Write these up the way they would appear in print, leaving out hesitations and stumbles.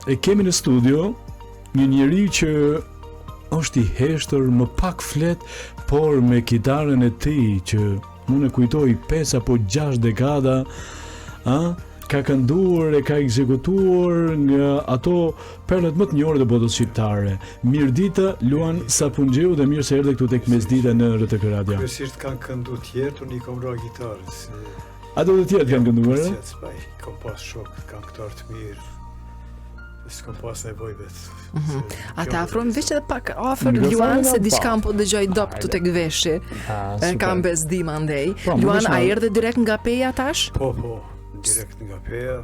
e kemi në studio një njeri që është i heshtër, më pak flet, por me kitarën e tij që unë e kujtoj 5 apo 6 dekada, ka kënduar e ka ekzekutuar nga ato perlet më të njohura të botës shqiptare. Mirëdita Luan Sapunxheu dhe mirë se erdhe këtu tek Mesdita në RTK Radio. Kryesisht kanë këndu tjerë, unë i kam ra gitarës. A do të tjerë kanë kënduar? Kam pas shok këngëtar të mirë. S'kam pas nevojë vetë. A të afrojmë veç edhe pak afër Luan se diçka po dëgjoj dop këtu tek veshi. Kam bezdim andej. Luan, a erdhe direkt nga Peja tash? Po, direkt nga Peja.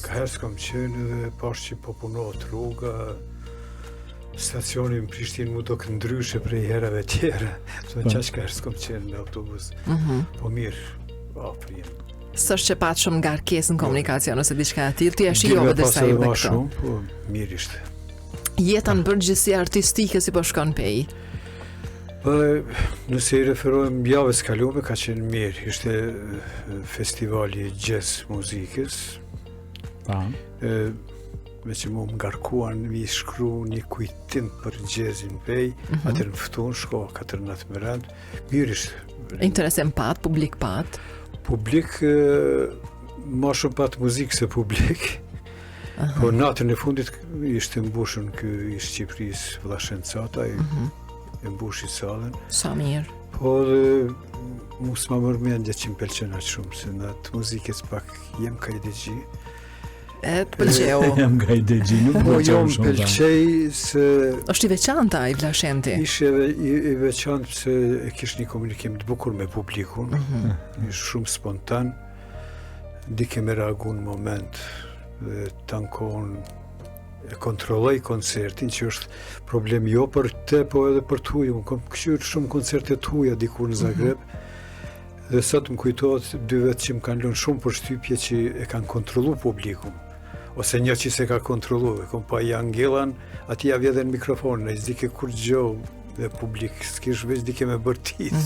Ka herë s'kam qenë dhe pash që po punohet rruga. Stacioni në Prishtinë mu do këtë ndryshe prej herave tjera. Ka herë s'kam qenë në autobus. Po mirë, afër jem. S'është që patë shumë ngarkesë në komunikacion ose diçka e tillë, ti e shijove disa i më shumë, po mirë ishte. Jeta në përgjithësi artistike si po shkon Pej? Po, nëse i referohem javës kalume, ka qenë mirë. Ishte festivali jazz muzikës. Me që mu më ngarkuan, mi shkru një kujtim për jazzin Pej, atër në ftun, shko 14 më rand, mirë ishte. Interesem pat, publik pat? Publik, ma shumë pat muzikë se publik, po natën e fundit ishte mbushën kë i Shqipërisë Vllashëncata, e mbushi sallën. Sa mirë. Po dhe mu s'ma mërmendje që më pëlqen aq shumë, se në atë muzikës pak jem ka i dëgji. E të pëlqeu. Jam nga i dëgji, nuk po jo më shumë. pëlqej se... Është i veçanta i Vllashënti. Ishe i veçantë se e kish një komunikim të bukur me publikun, ishte shumë spontan, dike me reagu në moment, dhe tankon e kontrolloj koncertin, që është problem jo për te, po edhe për t'huj. Unë kom këshyrë shumë koncerte t'huja dikur në Zagreb, dhe sot më kujtohet 2 vetë që më kanë lënë shumë për shtypje që e kanë kontrollu publikun. Ose një që se ka kontrollu, e kom pa i Angelan, ati ja vjedhe në mikrofonin, e s'dike kur gjo dhe publik, s'kish veç dike me bërtit,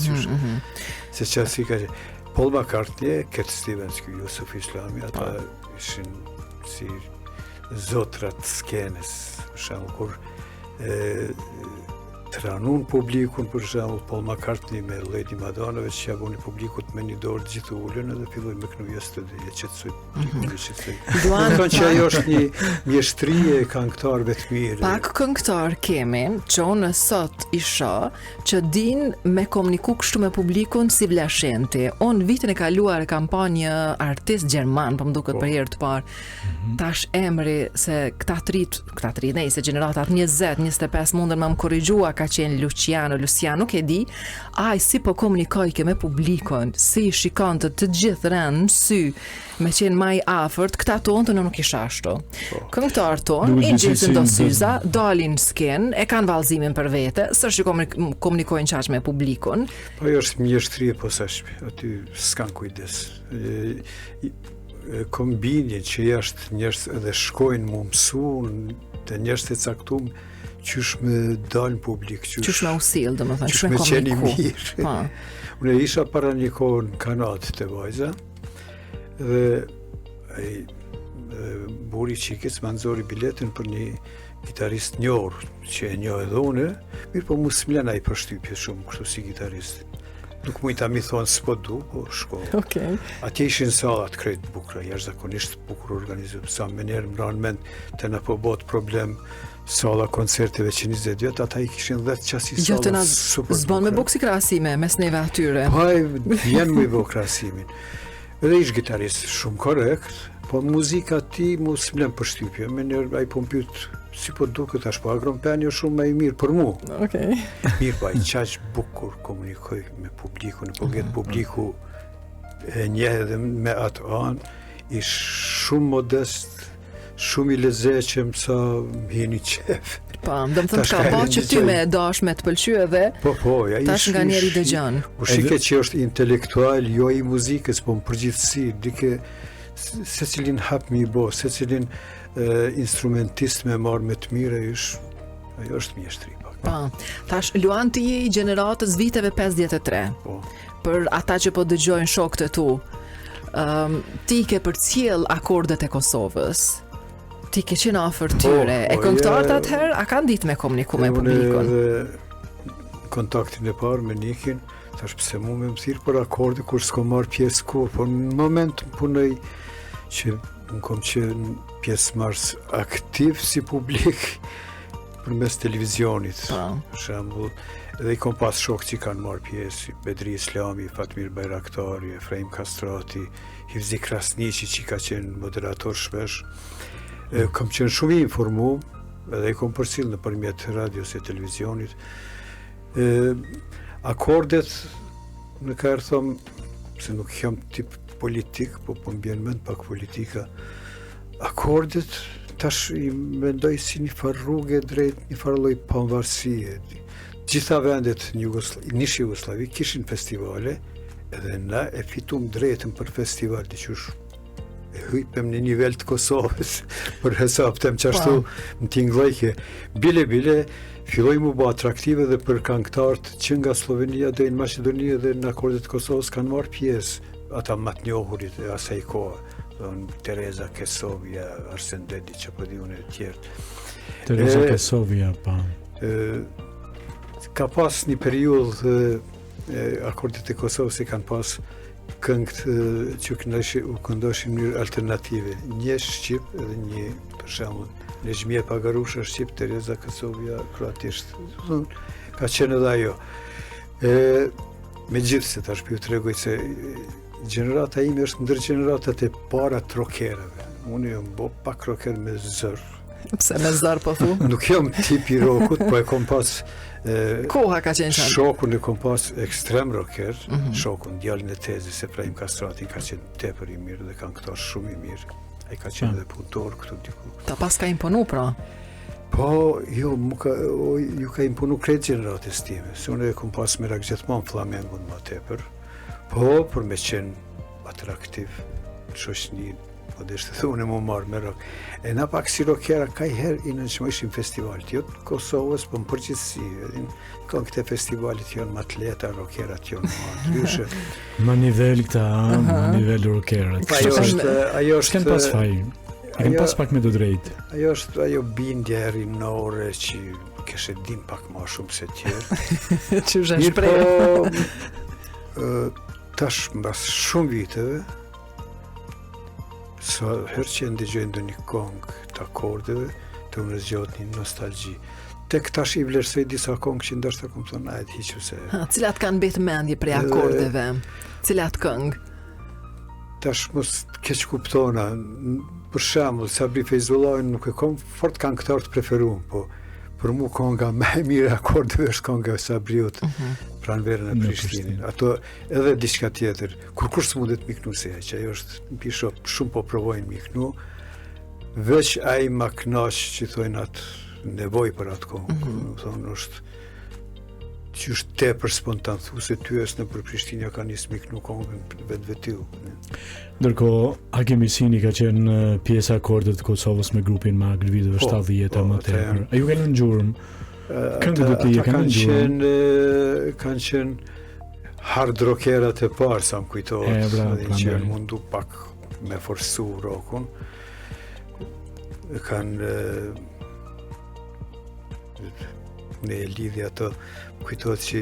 se që si ka që. Paul McCartney, Cat Stevens, kjo Jusuf Islami, ata ishin si zotrat skenes, shemë kur tranun publikun, për shemë Paul McCartney me Lady Madonna, veç që jaboni publikut me një dorë gjithë ullën, edhe filloj me kënujës të dhe e qëtësoj publikun e qëtësoj. Kënë që ajo është një mjeshtrije e këngëtarëve të mirë. Pak këngëtar kemi, që unë sot isha, që din me komuniku kështu me publikun si Vllashënti. Unë vitin e kaluar kam pa një artist gjerman, po më duket për herë të parë, tash emri se këta trit, nej, se generatat 20-25 mundën më korrigjua, ka qenë Luciano, nuk e di, ai si po komunikoj ke me publikon, si shikon të gjithë rënë në sy, me qenë maj afërt, këta tonë të nuk isha ashtu. Këngëtar tonë, i gjithë ndo syza, dalin sken, e kanë valzimin për vete, së që komunikojnë qaq me publikon. Po jo është mjeshtri e posashmi, aty s'kan kujdes. Kombinje që jashtë njerëz edhe shkojnë mu mësu, të njerëz të caktum, qysh me dalë në publik, qysh me usil, dhe më thënë, qysh me qeni mirë. Unë isha para një kohë në Kanadë të vajza, dhe buri qikës më nëzori biletën për një gitarist njohur, që e njoh edhe une, mirë po mu s'mlena i përshtypje shumë, kështu si gitarist. Nuk mujta mi thonë s'po du, po shko. Atje ishin salat krejt bukra, jashtëzakonisht bukur organizuar. Sa me njerë më ranë mend të në po bot problem sala koncerteve që 20 vjetë, ata i kishin 10 qasi sala super bukra. Jo të na zbon me buk si krasime, mes neve atyre. Paj, vjen me buk krasimin. Edhe ish gitarist shumë korekt, po muzika ti mu s'mlen për shtypje, me njerë a i po mpyt si po duket tash, po Agron jo shumë më i mirë për mu. Mirë, po a i qaq bukur komunikoj me publikun, po këtë publiku e njeh edhe me atë anë, ish shumë modest, shumë i lezeqëm sa hini qef. Po, dhe më thëmë ka po që ty me dash me të pëlqy edhe, tash nga njeri dëgjon. U shike që është intelektual, jo i muzikës, po më përgjithësi, dike se cilin hap mi bo, se cilin instrumentist me marrë me të mire, ajo është mjeshtri. Tash, Luan ti je i gjeneratës viteve 53, për ata që po dëgjojnë shokët e tu, ti ke përcjell akordet e Kosovës. Ti ke qenë afër tyre. E këngëtarët atëherë a kanë ditë me komuniku me publikun? Kontaktin e parë me Nikin, thash pse mu me më thirë për akorde kur s'ko marrë pjesë kur, por në moment punoj që më kom qenë pjesëmarrës aktiv si publik përmes televizionit. Për shembull, edhe i kom pas shok që kanë marrë pjesë, Bedri Islami, Fatmir Bajraktari, Efraim Kastrati, Hivzi Krasniqi që ka qenë moderator shpesh. Kam qenë shumë i informuar, edhe i kom përcjell nëpërmjet radios e televizionit. Akordet, në kërë thom, se nuk jam tip politik, po mbjen mend pak politika, akordet tash i mendoj si një farë rrugë drejt një farë lloj pavarësie. Gjitha vendet në Jugosllavi kishin festivale, edhe na e fitum drejtën për festival, diqysh e hypem në nivel të Kosovës, për hesap tem qashtu më tingëllojke. Bile, filloj mu bë atraktive dhe për këngëtarët që nga Slovenia dhe në Maqedoni dhe në akordet të Kosovës kanë marrë pjesë, ata më të njohurit e asaj kohe. Tereza Kesovja, Arsen Dedi, që po di unë e tjertë. Tereza Kesovja, pa. Ka pas një periudhë akordet e Kosovës i kanë pas këngët që u këndoshin në alternative. Një shqip edhe një, për shembull, Nezhmia Pagarusha shqip, Tereza Kesovja kroatisht. Ka qenë edhe ajo. Megjithëse tash po ju tregoj se gjenerata ime është ndër gjeneratat e para të rockerëve. Unë jam bo pak rocker me zër. Pse me zër po thu? Nuk jam tipi rockut, po e kom pas koha ka qenë qanë. Shokun e kom pas ekstrem rocker, shokun, djalin e tezës, Efraim Kastratin ka qenë tepër i mirë dhe kanë këtar shumë i mirë. Ai ka qenë edhe punëtor këtu diku. Ta pas ka imponu pra? Po, jo, ju ka imponu krejt gjeneratës time. Se unë e kom pas merak gjithmonë flamengun më tepër. Po, për me qenë atraktiv, shoqni, po deshte dhe unë e më marrë me rock. E na pak si rockera, ka i herë i nënqmojshim festivalit, jo të Kosovës, po më përgjithsi, kanë këte festivalit janë më atleta, rockerat janë më atlyshe. Ma nivel këta, ma nivel rockerat. Ajo është... S'ken pas faj, e ken pas pak me të drejtë. Ajo është ajo bindje rinore që keshe dim pak ma shumë se tjerë. Që është shprejë. Tash mbas shumë viteve, sa herë që ndëgjoj ndonjë këngë të akordeve, të unë zgjat një nostalgji. Tek tash i vlerësoj disa këngë që ndoshta kam thonë, ajt hiqu se. Cilat kanë betë mendje prej akordeve? Cilat këngë? Tash mos keq kuptona. Për shembull, Sabri Feyzullahin nuk e kam fort këngëtar të preferuar, po për mu kënga më e mirë akordeve është kënga e Sabriut, pranverën e Prishtinit. Ato edhe diçka tjetër. Kur kush s'mundet miknu se që ajo është pisho shumë po provojnë miknu, veç ai ma knaq që thojnë atë nevojë për atë këngë. Thonë është që është tepër spontan, thuse ty është në për Prishtinë ka nisë miknu këngën vetë. Ndërkohë, Hakim Isini ka qenë pjesë akordet të Kosovës me grupin Magr viteve 70 më tepër. A ju kanë në gjurëm? Këngët e tij kanë në gjurëm? Kanë qenë hard rockerat e parë, sa më kujtohet, që mundu pak me forsu rockun. Kanë në lidhja ato kujtohet që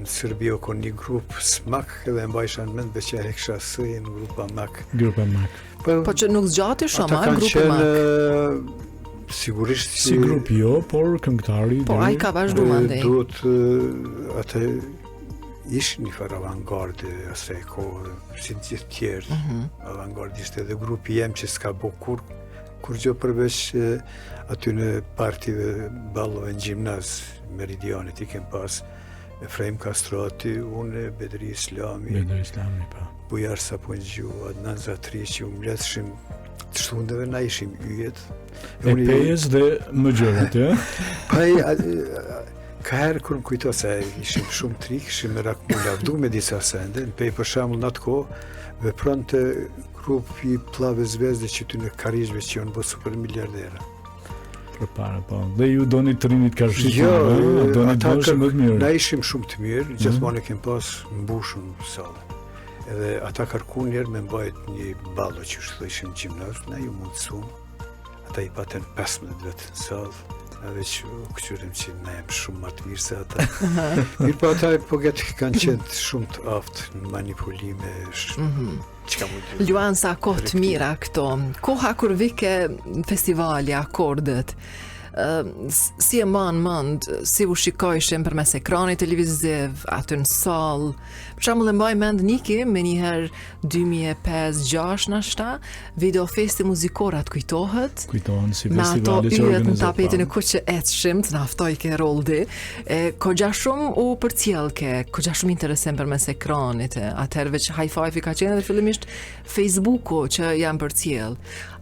në Serbi o kon një grup Smak edhe mbajsha në mend beqe e kësha sëj në grupa Mak. Grupa Mak. Po që nuk zgjati shumë, grupa Mak? Ata kanë qenë sigurisht si grup jo, por këngëtari. Po ai ka vazhdu mandej. Duhet atë ishë një farë avantgarde asaj kohë, si gjithë tjerë. Avantgardiste edhe grupi jem që s'ka bo kur gjë përveç aty në partive ballove në gjimnaz Meridianit i kem pas Efraim Kastrati, unë, Bedri Islami, pa. Bujar Sapongju, Adnan Zatri që u mbledhshim të shtundeve, na ishim yjet. E pes dhe më gjërat, ja? Ka herë kur më kujto se ishim shumë trik, ishim me rak mu lavdu me disa sende, në pej për shembull në atë kohë, vepron të grupi Pllave Zvezde që ty në Karishve që janë bo super miljardera. Përpara, po. Dhe ju doni të rinit Karishit? Jo, doni të bëshë më të mirë? Na ishim shumë të mirë, gjithmonë e kem pas mbushun sallë. Edhe ata kërku njerë me mbajt një ballo që është ishim gjimnaz, na ju mundësum. ata I patën 15 vetë në sallë, edhe që këqyrim që ne jem shumë më të mirë se ata. Mirë po ata po kanë qenë shumë të aftë në manipulime, Luan, sa kohë të mira këto. Koha kur vike festivali, akordet, si e mend, si u shikojshin përmes ekranit televiziv, aty në sallë. Për shembull, e mbaj mend Niki, me njëherë 2005-2006 nashta, videofesti muzikor atë kujtohet. Kujtohen si me ato festivali që yjet në organizohet. tapetin e kuqe ecshim, të naftoj ke roldi. Kogja shumë u përcjellke, kogja shumë interesim përmes ekranit. Atëherë që High Five ka qenë edhe fillimisht Facebooku që janë përcjell.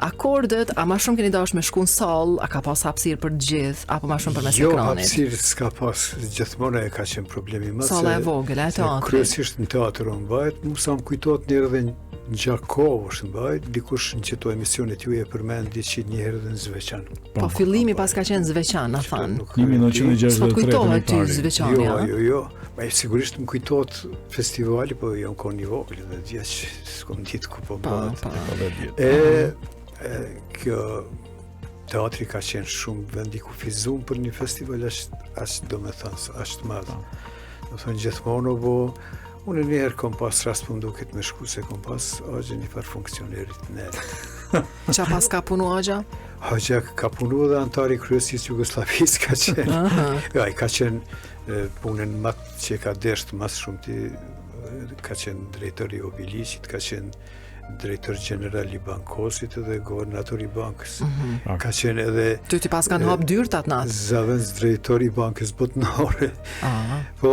Akordet, a ma shumë keni dash me shku në sallë, a ka pas hapësirë për gjithë, apo ma shumë përmes ekranit? Jo, hapësirë s'ka pas, gjithmonë e ka qenë problemi. Salla e vogël, e teatrit. Kryesisht në teatr unë mbajt, mu sa më kujtot njërë dhe në Gjakov është mbajt, dikush në qëto emisionet ju e përmendi që njërë dhe në Zveçan. Po fillimi pas ka qenë Zveçan, a thanë. 1963 S'po kujtohet ty pari. Zveçani, a? Jo. Ma sigurisht më kujtot festivali, po jo në konë një vogël dhe dhja që s'kom ditë ku po mbajt. Kjo teatri ka qenë shumë vendi ku fizum për një festival ashtë do me thënë, ashtë madhë. Do thënë gjithmonë bo, unë njëherë kom pas rast për mduket me shku se kom pas agje një farë funksionerit në Qa pas ka punu agja? Agja ka punu dhe antari kryesisë Jugoslavisë ka qenë. Ai ka qenë punën matë që ka desht mas shumë ti, ka qenë drejtori I Obiliqit, ka qenë drejtor general I Bankosit dhe guvernator I bankës. Ka qenë edhe Ty ti pas kanë hap dyrtat natë? zavendës drejtor I bankës botnore. Po,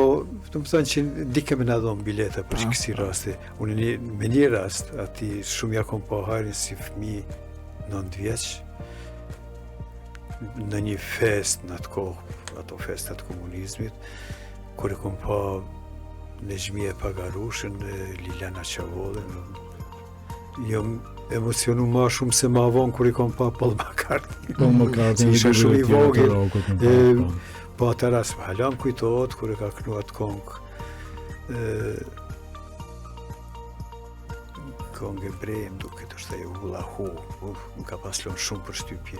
të më thënë që dike me në dhonë bileta për që kësi raste. Unë me një rast, ati shumë ja kom po harin si fëmi 9 vjeç, në një fest në atë kohë, ato festat komunizmit, kur e kom po në Xhmie Pagarushën, Liliana Çavollën, jam emocionu ma shumë se ma vonë kur I kom pa Paul McCartney. Paul McCartney. Isha shumë I vogël. vogël. Po atë rast halam kujtohet kur e ka kënu atë kongë. Kongë ebreje më duket është ajo Ullahu. Më ka pas lënë shumë për shtypje.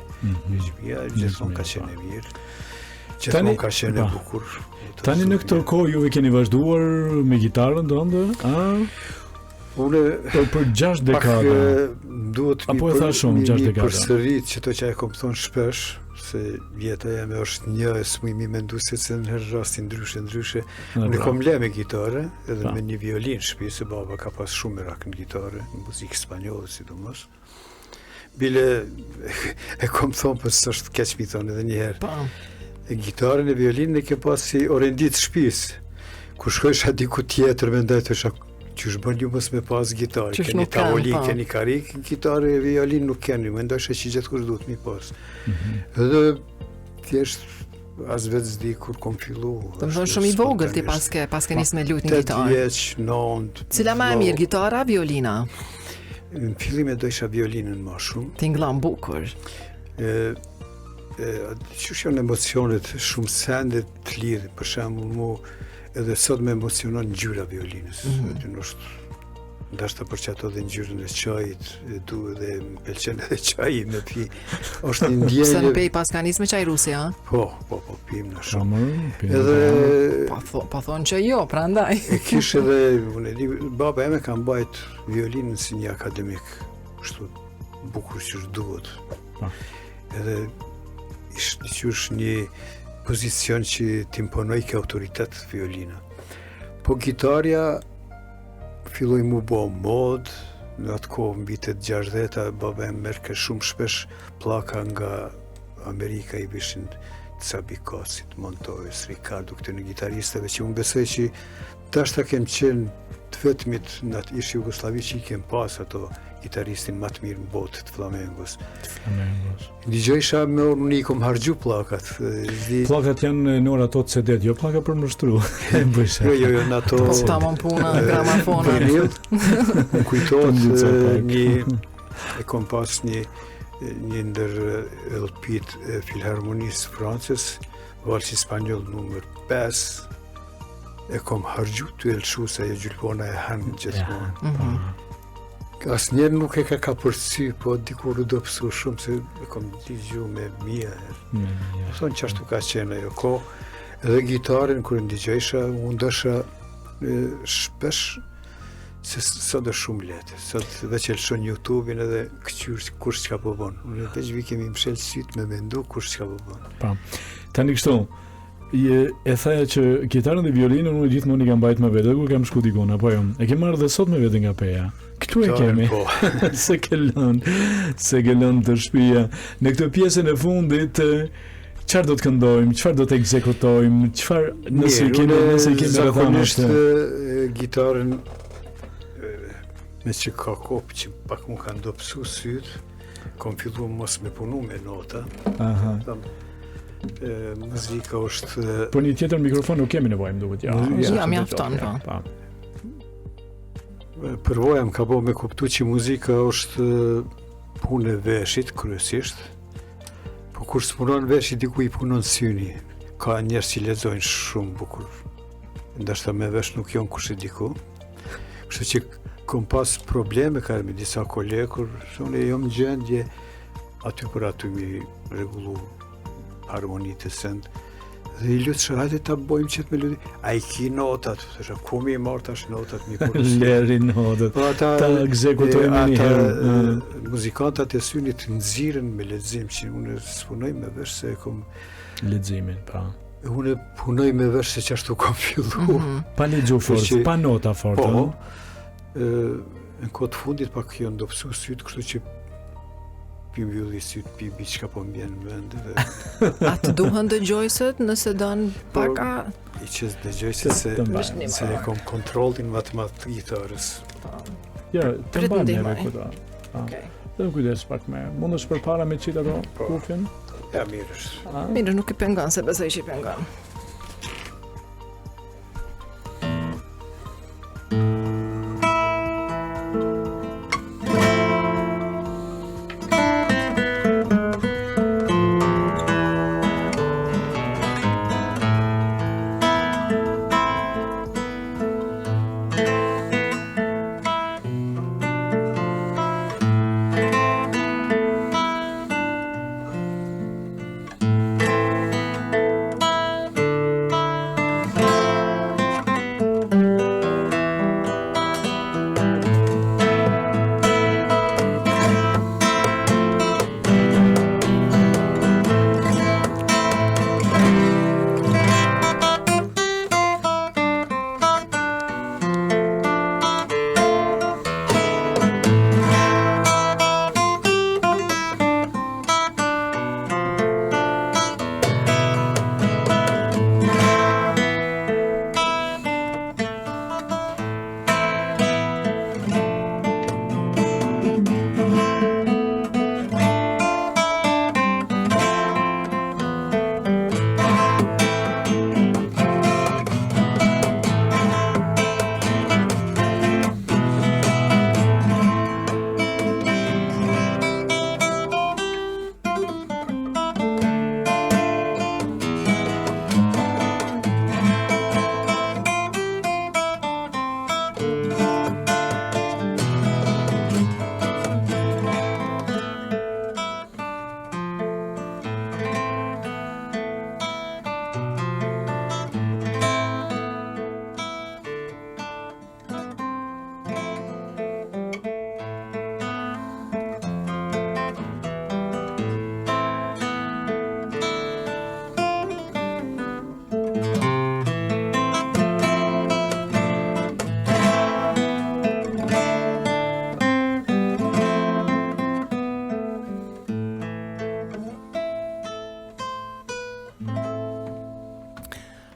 Xhmia gjithmonë ka qenë e mirë. Gjithmonë ka qenë e bukur. Tani në këtë kohë juve keni vazhduar me gitarën ndonjë? Unë për 6 dekada. Duhet apo e tha shumë 6 dekada. Përsërit që to që e kom thonë shpesh, se vjeta jeme është një e s'mujmi me ndu se në herë rasti ndryshe. Unë kom le me gitare, edhe me një violin shpi, se baba ka pas shumë merak në gitare, në muzikë spanjollë sidomos. Bile e kom thonë për s'është keq mi thonë edhe një herë. E gitarën e violin e ke pas si orendit shpis. Ku shkojsha diku tjetër me ndajtë që shbën ju mos me pas gitarë, keni tavolin, keni karik, gitarë e violin nuk keni, me ndojshë që gjithë kush duhet mi pas. Edhe thjesht as vetë zdi kur kom fillu. Të më thonë shumë I vogël ti paske nis me lujt në gitarë. 8 vjeç, 9. Cila ma e mirë, gitara, violina? Në fillim e dojsha violinën ma shumë. Tinglan bukur. Qysh janë emocionet shumë sende të lirë, për shembull mu edhe sot me emocionon ngjyra violinës. Ndashta për që ato dhe ngjyrën e çajit, du edhe më pëlqen edhe çaji me pi. Është një ndjenjë. Se në pej pas ka nis me çaj rusi, a? Po, pim në shumë. Edhe po thonë që jo, prandaj. E kish edhe, unë e di, baba eme ka mbajt violinën si një akademik, kështu bukur që duhet. Edhe ishtë një pozicion që t'imponoj ke autoritet violina. Po gitarja filloj mu bo mod, në atë kohë mbitet 60-ta, baba e merke shumë shpesh plaka nga Amerika I bishin Sabikosit, Montoyes, Ricardo, këtë në gitaristeve që unë besoj që tashta kem qenë të vetmit në atë ish Jugoslavi që I kem pas ato gitaristin më të mirë në botë të flamengos. Ndigjojsha me orë unë I kom hargju plakat. Plakat janë në orë ato të CD-t, jo plaka për mështru. Jo, në ato... Po tamon puna, gramafona. Kujtohet e kom pas një ndër LP-t e Filharmonisë Francës, valsi spanjoll numër 5, e kom hargju të elshu se e gjylpona e hanë gjithmonë. Asnjëherë nuk e ka përcy, po dikur u do pësu shumë, se e kom dëgju me mia herë. Thonë që ashtu ka qenë ajo kohë, edhe gitarin, kër ndigjojsha, unë dësha shpesh, se sot është shumë lehtë. Sot veç e lëshon YouTube-in edhe këqyr kush çka po bën. Unë veç vi kemi mshel syt me mendu kush çka po bën. Pa. Tani kështu, e thaja që gitarën dhe violinën unë gjithmonë i kam mbajt me vete kur kam shku dikun, apo jo. E ke marrë dhe sot me vete nga peja. Këtu e kemi. Po. se ke lënë të shtëpia. Në këtë pjesën e fundit, çfarë do të këndojmë, çfarë do të ekzekutojmë, çfarë nëse kemi zakonisht gitarën me që ka kopë që pak mu kanë dopsu sytë, kom fillu mos me punu me nota. Aha. Muzika është... Po një tjetër mikrofon nuk kemi nevojë, më duket. Ja, mjafton, po. Përvoja më ka bo me kuptu që muzika është punë e veshit, kryesisht, po kur s'punon veshit, diku i punon syni. Ka njerëz që lexojnë shumë bukur. Ndashta me vesh nuk jon kush e diku. Kështu që kom pas probleme ka me disa kolegë, kur unë jam në gjendje aty për aty mi rregullu harmonitë send. Dhe i lutë hajde ta bojmë qëtë melodi. A i ki notat, thësha, ku mi marrë tash notat mi përësi. Leri notat, ta ekzekutojmë një herë. Muzikantat e synit nxiren me lexim, që unë s'punoj me vesh se kom... Leximin, pa. Unë punoj me vesh se që ashtu kam fillu. Pa lexu fort, pa nota fort. Po, në kohë të fundit pak kjo ndopsu syt, kështu që pi mbylli syt, pi çka po mbjen në vend. A të duhen dëgjojset nëse don paka? I që dëgjojse se e kom kontrollin matematik të gitarës. Ja, të mban ndihmoj. neve këta. Okej. Dhe kujdes pak me. Mund është përpara me qita kufjen? Ja, mirë është. Mirë, nuk i pengon, se besoj që i pengon.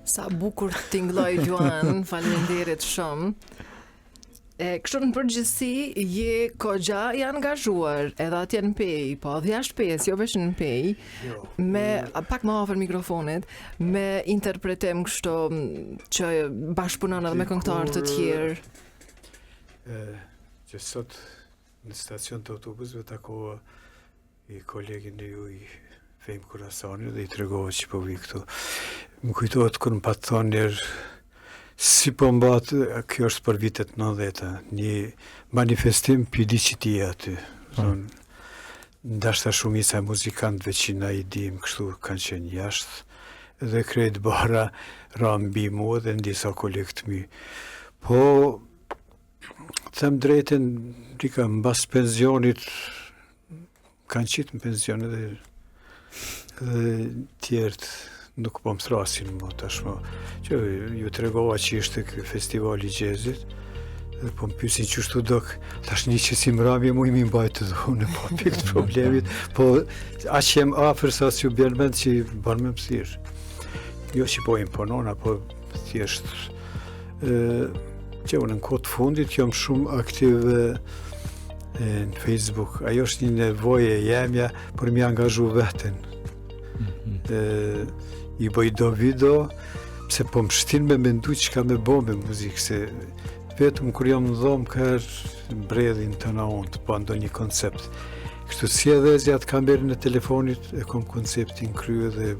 Sa bukur tingëlloj Gjuan, faleminderit shumë. Kështu në përgjithësi, je kogja i angazhuar, edhe atje në pej, po dhe jashtë pejës, jo vetëm në pej, me pak më afër mikrofonit, me interpretim kështu që bashkëpunon edhe me këngëtarë të tjerë. Që sot në stacion të autobusëve takova i kolegin e ju i Fejm Kurasani dhe i tregova që po vi këtu. Më kujtohet kur më patë thonë njerë Si po mbat, kjo është për vitet 90-a, një manifestim për liqitia aty. Ndashta shumica e muzikantëve që na i dim kështu kanë qenë jashtë, dhe krejt bara ra mbi mua dhe në disa kolekt mi. Po, them drejten, dika mbas pensionit, kanë qitë në pension dhe tjertë nuk po më thrasin më tashmë. Që ju tregova që ishte kë festivali i jazzit, dhe po më pysin qështu dok, tash një që si mramje mu i mi mbajtë dhe unë e pa pikë të problemit, po aq jem afer sa s'ju bjerë mend që banë me mësirë. Jo që po imponon, apo thjesht që unë në kohë fundit jam shumë aktiv në Facebook. Ajo është një nevoje jemja për mi angazhu veten. I bëj do video, pse po më shtin me mendu që ka me bo me muzikë, se vetëm kur jam në dhomë kërë mbredhin të na unë të pa ndo një koncept. Kështu si edhe zjatë kamerën e telefonit, e kom konceptin krye dhe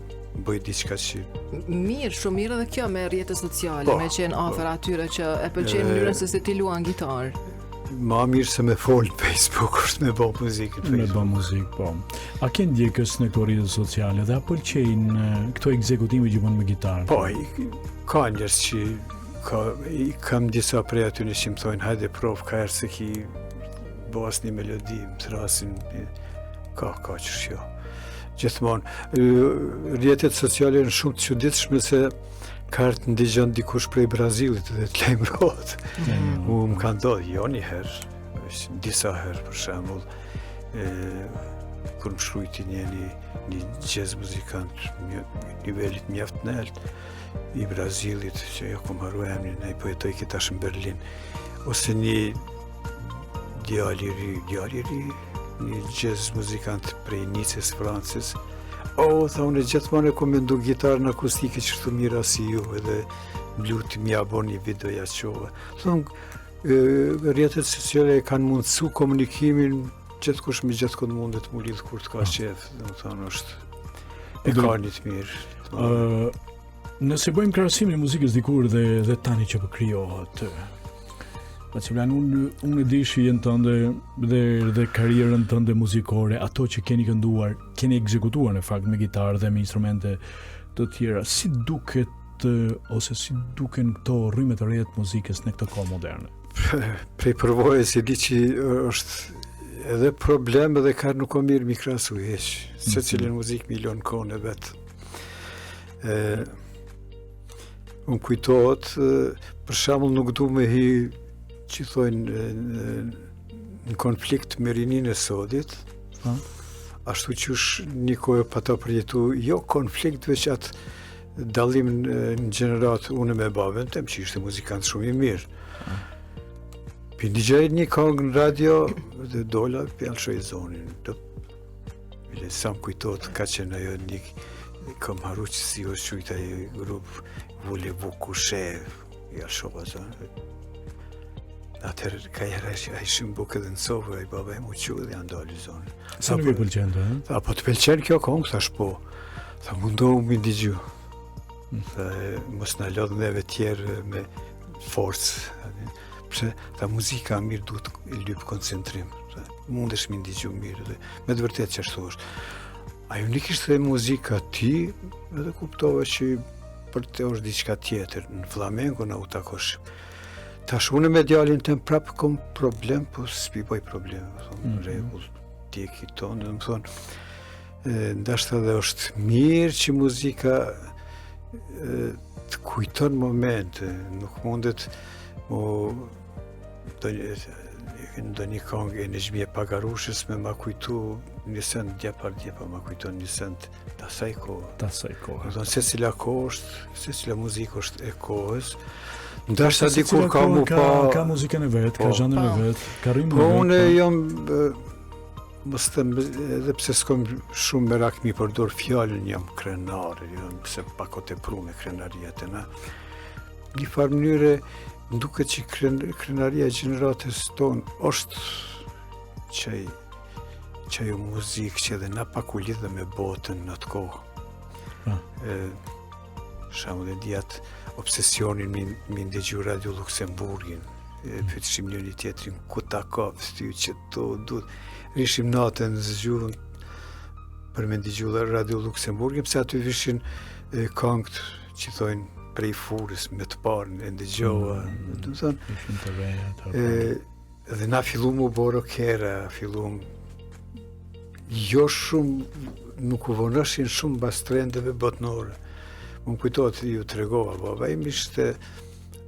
bëj diçka që... Mirë, shumë mirë edhe kjo me rrjetet sociale, me qenë afer atyre që e pëlqejnë mënyrën se ti luan gitarë. Ma mirë se me folë në Facebook, është me bë muzikë në Me Facebook. bë muzikë, po. A ke ndjekës në këto rrjetet sociale dhe a pëlqejnë këto ekzekutime që bën me gitarë? Po, ka njerëz që kam disa prej aty në që më thojnë, hajde prov, ka herë se ki bas një melodi, më thrasin, ka që shjo. Gjithmonë, rrjetet sociale në shumë të çuditshme se kartë ndigjon dikush prej Brazilit dhe të lajmërohet. Më ka ndodhur jo një herë, disa herë për shembull, kur më shkrujti një jazz muzikant nivelit mjaft nalt i Brazilit, që jo kom harru emrin, ai po jetoj tash në Berlin, ose një djalë i ri, një jazz muzikant prej Nicës, Francës. Tha unë gjithmonë e kom mendu gitarën akustike që shtu mira si ju, edhe mluti mja bo një video ja qove. Rrjetet sociale kanë mundësu komunikimin gjithkush me gjithkund mundet mu lidh kur të ka qef, dhe më thonë është e ka një të mirë. Nëse bëjmë krahasimin e muzikës dikur dhe tani që po krijohet, Maximilian, unë e di shijen tënde dhe karrierën tënde muzikore, ato që keni kënduar, keni ekzekutuar në fakt me gitarë dhe me instrumente të tjera. Si duket ose si duken këto rrymë të reja të muzikës në këtë kohë moderne? Prej përvojës e di që është edhe problem edhe ka nuk o mirë mi krasu heq. Se cilën muzikë milion kohën e vetë. Unë kujtohet, për shembull nuk du me hi që thojnë në konflikt me rinin e sodit, ashtu qysh një kohë pa ta përjetu, jo konflikt, veç atë dallim në gjenerat unë me babën tem, që ishte muzikant shumë i mirë. Për ndigjaj një këngë në radio, dhe dola për alëshoj zonin. Sa më kujtot, ka qenë ajo një, kam haru që si o shujta i grupë, vule vukushe, i alëshova zonë. Atëherë ka jera që a ishim bukë edhe në sofë, a i baba e mu që dhe janë dalë zonë. Sa nuk i pëlqen të, Tha, po të pëlqen kjo këngë, thash po. Tha, mundohu mi ndigju. Tha, mos në lodhë neve tjerë me forcë. Pse, tha, muzika mirë duhet i lypë koncentrim. Tha, mundesh mi ndigju mirë dhe me të vërtet që ashtu është. Ajo nuk ishte dhe muzika ti, edhe kuptova që për te është diçka tjetër. Në flamengo në u takoshim. Tash unë me djalin të më prapë kom problem, po s'pi boj problem, regull, tjeki tonë, dhe më thonë, ndashta dhe është mirë që muzika të kujton momente, nuk mundet do një kongë e në gjmje pagarushës me ma kujtu një send djepa ma kujton një send të asaj kohë. Se cila kohë është, se cila muzikë është e kohës, ndashta dikur ka mu pa... Ka muzikën e vetë, ka zhandën e vetë, ka rrimë e vetë. Po unë jam, mos them, edhe pse s'kom shumë merak mi përdor fjallën, jam krenar, jam se pako të pru me krenarijetën. Një farë mënyre, nduket që krenaria e gjeneratës tonë është që ajo muzikë që edhe na pak u lidhe me botën në atë kohë. Shamu dhe djetë, obsesionin mi ndëgju Radio Luksemburgin. Pyetshim njëri tjetrin ku ta ka ty që to duhet. Rishim natën zgjuar për me ndëgju Radio Luksemburgin, pse aty vishin këngët që thojnë prej furës me të parën e ndëgjova. Do të thonë, dhe na fillum u bë rockera, fillum jo shumë, nuk u vonëshin shumë bas trendeve botnore. Më kujtohet, ju tregova, baba im ishte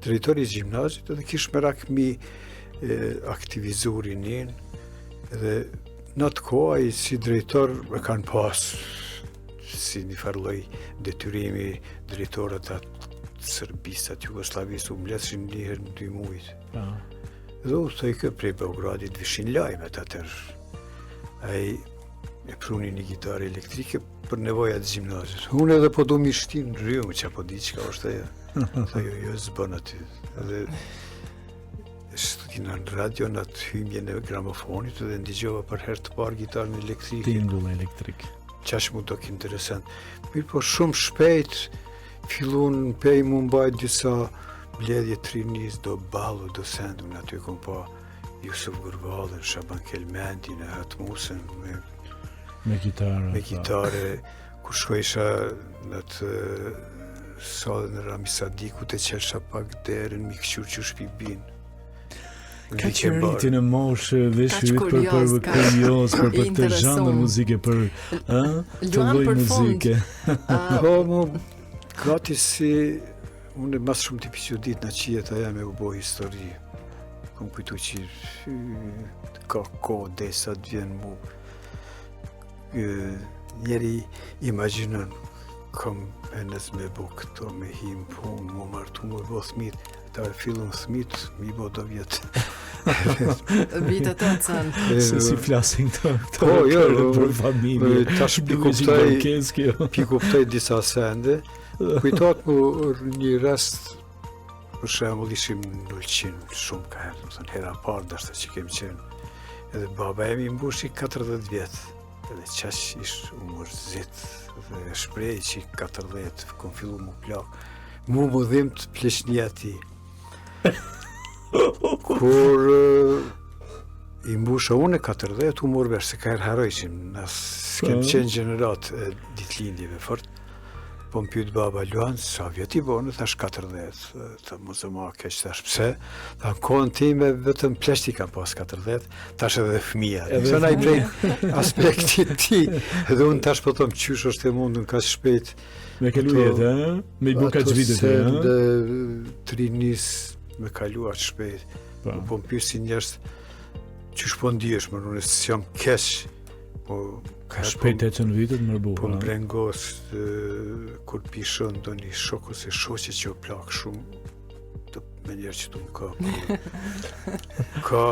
drejtori i gjimnazit dhe kish merak mi aktivizu rinin dhe në atë kohë ai si drejtor e kanë pas si një farloj detyrimi drejtorët atë Serbisë, atë Jugoslavisë, u mbledhshin një herë në 2 muaj. Dhe u thoj kë prej Beogradit vishin lajmet atër. Ai e pruni një gitarë elektrike për nevojat e gjimnazit. Unë edhe po du mi shtin në rrymë që apo di qka është aja. Tha jo, zbën aty. Edhe kina në radio në atë hymjen e gramofonit dhe ndigjova për herë të parë gitarën elektrike. Tingull elektrik. Qash mu dok interesant. Mirë po shumë shpejt fillun pej mu mbajt disa bledhje trinis, do Ballu, do Sendun, aty kom pa Jusuf Gurbalën, Shaban Kelmendin, Hatmusën, me gitarë. Me gitare, kur shkojsha në të salën e Rami Sadiku të qelsha pak derën, mi këqur që shpibin. Ka që rritin e moshë dhe shyrit për kurios, për të zhandër muzike, për të lloj muzike. Po, mu, gati si, unë mas shumë t'i pisjodit në qijet aja me u bo histori. Kom kujtu që ka kohë desa të vjen mu. Njeri imaginon kom enes me bo këto, me him pun, mu martu, mu bo thmit, ta fillon thmit, mi bo do vjetë. Vitet të cënë. Se si flasin të për familje. Tash pikuptoj disa sende. Kujtot mu një rast, për shembull ishim në Ulqin, shumë ka herë, më thënë, hera parë dashta që kemi qenë. Edhe baba emi mbushi 40 vjetë. Edhe qash ishë u mërzit dhe shprej që 40, kom fillu mu plak. Mu dhim të pleqnia ti. Kur i mbusha unë 40, u morë vesh, se ka herë harojshim, nësë kem qenë gjenerat ditlindjeve fort. Po më pyet baba Luan, sa vjet i bonë, thash 40, të mos e ma keq, thash pse? Tha në kohën time vetëm pleshti kam pas 40, tash edhe fëmija. Sa na i prej aspektit ti, edhe unë tash po thom qysh është e mundun ka shpejt. Me kalu jetë, me i bu kaq vitet, dhe trinis me kaluar shpejt. Po më pyet si njerëz qysh po ndihesh, më unë s'jam keq. Ka shpejt e qënë vitet më rëbu. Po më brengos, kur pishon do një shok ose shoqe që o plak shumë, të me njerë që të më ka. Ka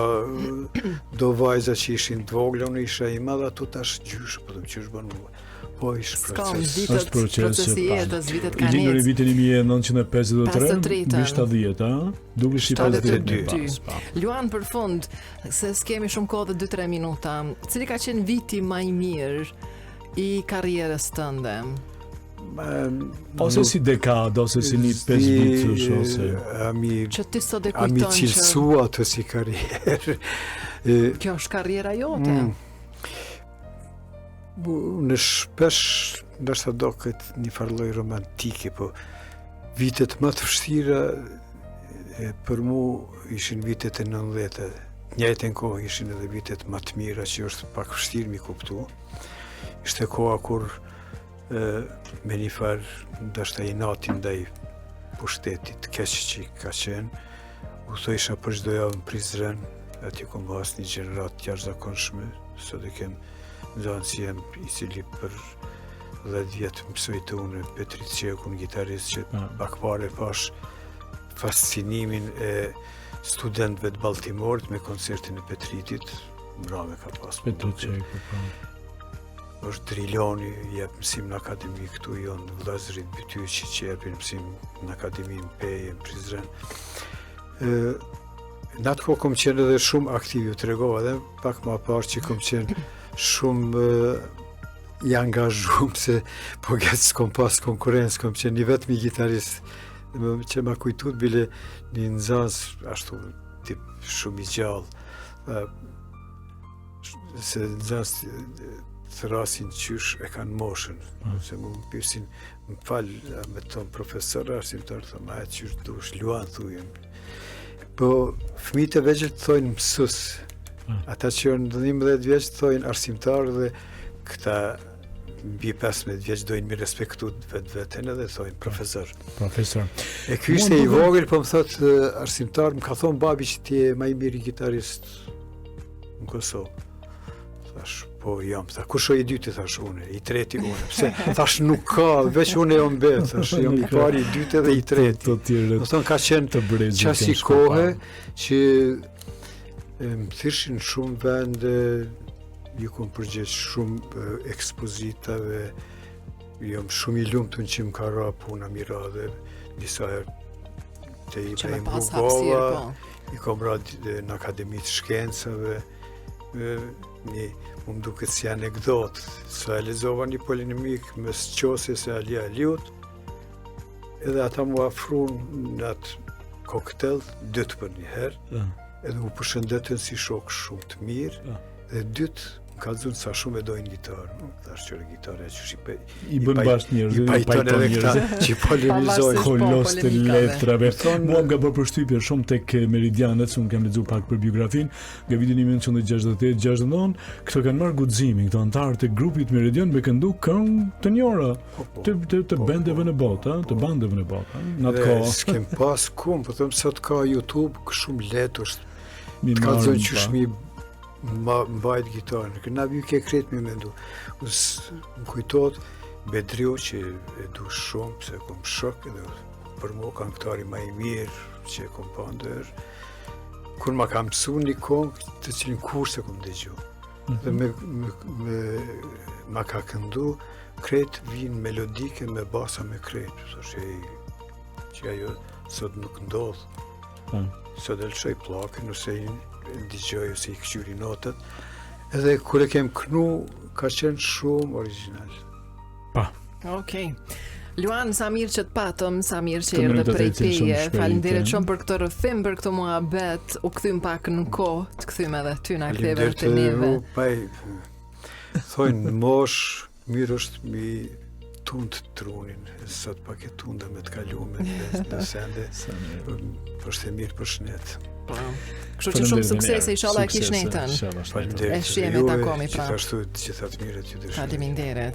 do vajza që ishin të vogla, unë isha i madha, ato tash gjysh, po të më qysh bënë mua. Po ishë proces. Ska procesi jetës, vitet ka I lindur i vitin 1953, 53, 70, duke shi 52. Luan, për fund, se s'kemi shumë kohë dhe 2-3 minuta, cili ka qenë viti më i mirë i karrierës tënde? Ose si dekada, ose si një 5 vitësh, ose... Që ti sot e kujton që... A mi cilësua të si karrierë. Kjo është karriera jote? Në shpesh, ndërsa do këtë një farloj romantike, po vitet më të vështira për mu ishin vitet e 90-te. Njëjtën kohë ishin edhe vitet më të mira që është pak vështirë mi kuptu. Ishte koha kur me një farë ndërsa i natin ndaj pushtetit keq që ka qenë, u thojsha për çdo javë në Prizren, aty kom pas një gjenerat jashtëzakonshme, sot e kem zonë si jem i cili për 10 vjetë mësoj të unë Petrit Qekun, gitarist që pak pare pash fascinimin e studentëve të Baltimorit me koncertin e Petritit, mbrame ka pas. Petrit Qeku, është Driloni, jep mësim në akademi këtu, jonë vllazërit Bytyqi që jepin mësim në akademi në Peje, në Prizren. Në atë kohë kom qenë edhe shumë aktiv, ju tregova edhe pak ma parë që kom qenë shumë i angazhuar se po gjatë s'kom pas konkurrencë, kom qenë një vetëm i gitarist që ma kujtut bile një nxaz ashtu tip shumë i gjallë, se nxaz të rasin qysh e kanë moshën, se mu më pyesin, më falë me tonë profesor arsimtar, thëmë, a qysh dush, Luan thujen. Po, fëmijët e vegjël të thojnë mësus, ata që janë 11 vjeç të thojnë arsimtar dhe këta mbi 15 vjeç dojnë mi respektu vetë edhe thojnë profesor. Profesor. E ky ishte i vogël, po më thot arsimtar, më ka thonë babi që ti je më i miri gitarist në Kosovë. Thash, po jam, kush o i dyti, thash unë, i treti unë, pse, thash nuk ka, veç unë jam bet, thash, jam i pari, i dyti dhe i treti. Më thonë, ka qenë qasi kohë që më thyrshin shumë vende, ju kom përgjegjë shumë ekspozitave, jam shumë i lumtun që më ka ra puna mira dhe disa të i Ibrahim Rugova, i kom ra në Akademi të Shkencave, më duket si anekdot, sa e lexova një polemik mes Qosjes e Alia Aliut, edhe ata mu afrun në atë koktel, dytë për një herë, edhe u përshëndetën si shok shumë të mirë, dhe dytë më ka dhënë sa shumë e dojnë gitarë, thash qërë gitarë e që i bën bashkë njerëzit, i pajton edhe këta që polemizojnë. Kolos të letrave. Mua më ka bërë përshtypje shumë tek Meridianët, unë kam lexuar pak për biografinë, nga viti 1968-69, këto kanë marrë guximin, këto antarë të grupit Meridian me këndu këngë të njëra, të bandeve në botë, të bandeve në botë, në atë kohë. S'kem pas kum, po them sot ka YouTube shumë lehtë është. Të ka zonë qysh mi mbajt gitarën, na vju ke kret me mendu. Më kujtot Bedrio që e du shumë, pse kom shok, edhe për mua këngëtari më i mirë që e kom pa ndër. Kur ma ka mësu një këngë, të cilin kurse kom dëgju. Dhe ma ka këndu, kret vinë melodike me basa me kret. Që ajo sot nuk ndodhë. Sot e lëshoj plakën, nëse dëgjoj ose i këqyri notët, edhe kur e kem kënu, ka qenë shumë original. Okej. Luan, sa mirë që të patëm, sa mirë që erdhe prej teje. Faleminderit shumë për këtë rrëfim, për këtë muhabet. U kthym pak në kohë, të kthym edhe ty na ktheve të neve. Thojnë mosh, mirë është mi tund trunin. Sot pak e tunda me të kalume në sende. Është e mirë për shnet. Kështu që shumë suksese, inshallah e kish netën. Faleminderit. E shihemi takomi pra. Gjithashtu gjithat mirët ju dëshiroj. Faleminderit.